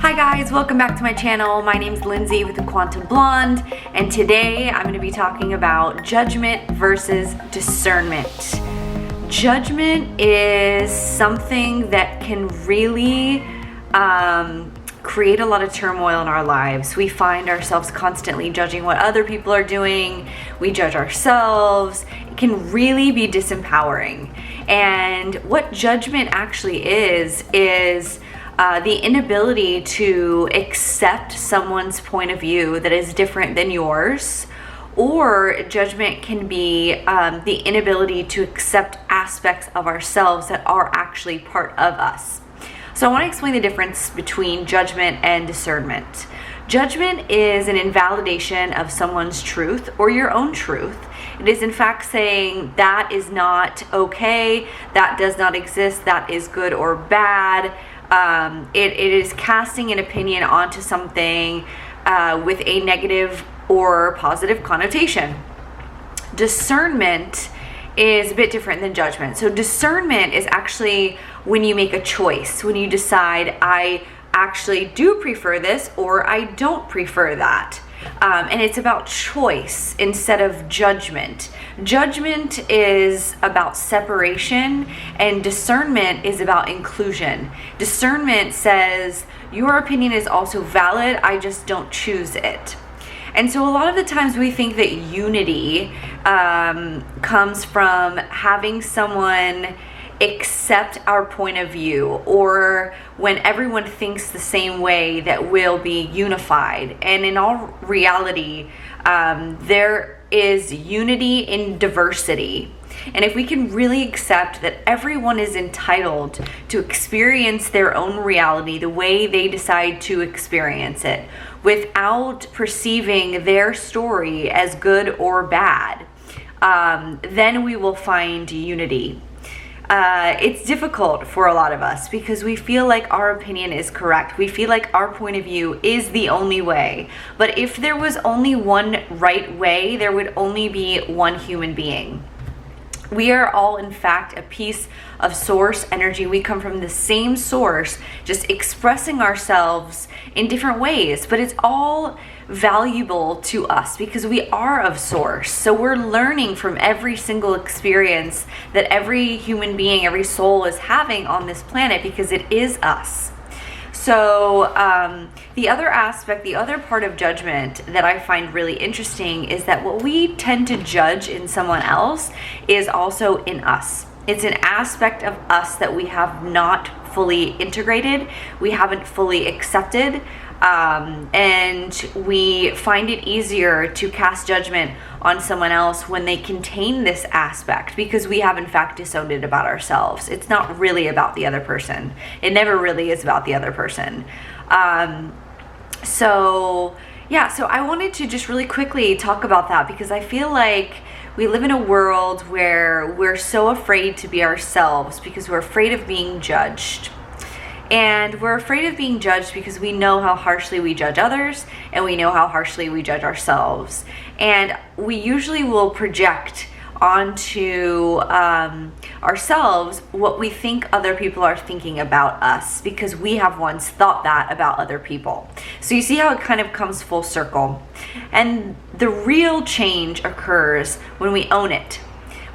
Hi guys, welcome back to my channel. My name's Lindsay with the Quantum Blonde, and today I'm going to be talking about judgment versus discernment. Judgment is something that can really create a lot of turmoil in our lives. We find ourselves constantly judging what other people are doing. We judge ourselves. It can really be disempowering. And what judgment actually is the inability to accept someone's point of view that is different than yours, or judgment can be the inability to accept aspects of ourselves that are actually part of us. So I want to explain the difference between judgment and discernment. Judgment is an invalidation of someone's truth or your own truth. It is in fact saying that is not okay, that does not exist, that is good or bad. It is casting an opinion onto something with a negative or positive connotation. Discernment is a bit different than judgment. So discernment is actually when you make a choice, when you decide, I actually do prefer this or I don't prefer that. And it's about choice instead of judgment. Judgment is about separation, and discernment is about inclusion. Discernment says, your opinion is also valid, I just don't choose it. And so a lot of the times we think that unity comes from having someone accept our point of view, or when everyone thinks the same way that we'll be unified. And in all reality, there is unity in diversity. And if we can really accept that everyone is entitled to experience their own reality the way they decide to experience it, without perceiving their story as good or bad, then we will find unity. It's difficult for a lot of us because we feel like our opinion is correct. We feel like our point of view is the only way. But if there was only one right way, there would only be one human being. We are all, in fact, a piece of source energy. We come from the same source, just expressing ourselves in different ways. But it's all valuable to us because we are of source. So we're learning from every single experience that every human being, every soul is having on this planet, because it is us. So the other aspect, the other part of judgment that I find really interesting is that what we tend to judge in someone else is also in us. It's an aspect of us that we have not fully integrated, we haven't fully accepted, and we find it easier to cast judgment on someone else when they contain this aspect, because we have in fact disowned it about ourselves. It's not really about the other person. It never really is about the other person. So I wanted to just really quickly talk about that, because I feel like we live in a world where we're so afraid to be ourselves because we're afraid of being judged. And we're afraid of being judged because we know how harshly we judge others, and we know how harshly we judge ourselves. And we usually will project onto ourselves what we think other people are thinking about us, because we have once thought that about other people. So you see how it kind of comes full circle. And the real change occurs when we own it.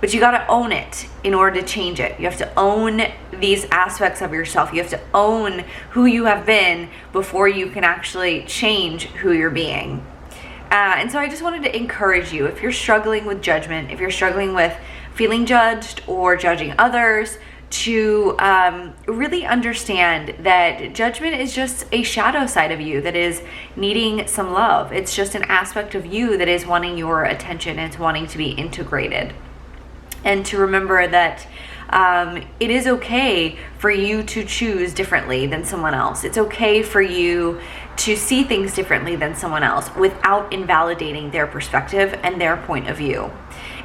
But you got to own it in order to change it. You have to own these aspects of yourself. You have to own who you have been before you can actually change who you're being. And so I just wanted to encourage you, if you're struggling with judgment, if you're struggling with feeling judged or judging others, to really understand that judgment is just a shadow side of you that is needing some love. It's just an aspect of you that is wanting your attention. It's wanting to be integrated. And to remember that it is okay for you to choose differently than someone else. It's okay for you to see things differently than someone else without invalidating their perspective and their point of view.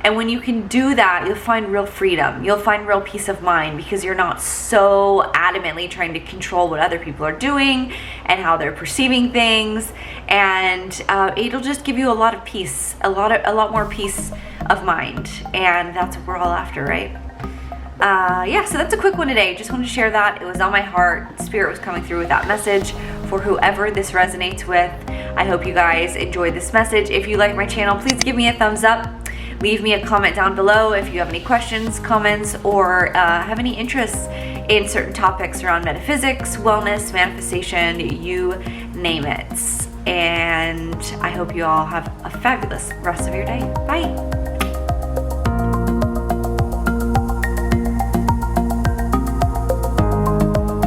And when you can do that, you'll find real freedom. You'll find real peace of mind, because you're not so adamantly trying to control what other people are doing and how they're perceiving things. And it'll just give you a lot of peace, a lot more peace of mind. And that's what we're all after, right? So that's a quick one today. Just wanted to share that. It was on my heart. Spirit was coming through with that message for for whoever this resonates with. I hope you guys enjoyed this message. If you like my channel, please give me a thumbs up. Leave me a comment down below if you have any questions, comments, or have any interests in certain topics around metaphysics, wellness, manifestation, you name it. And I hope you all have a fabulous rest of your day. Bye.